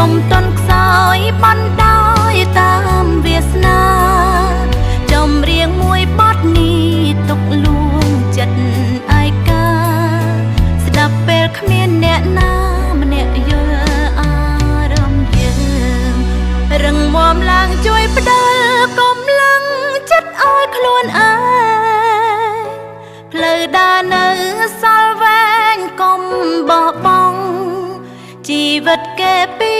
ុំតន់ខ្សោយបណ្ដោយតាមវាសនាចម្រៀងមួយបទនេះទុកលួងចិត្តឯកាស្ដាប់ពេលគ្មានអ្នកណាម្នាក់យល់អារម្មណ៍យើងរឹងមាំឡើងជួយផ្ដល់កម្លាំងចិត្តឲ្យខ្លួនឯងផ្លូវដើរនៅសល់វែងកុំបោះបង់ជីវិតគេពី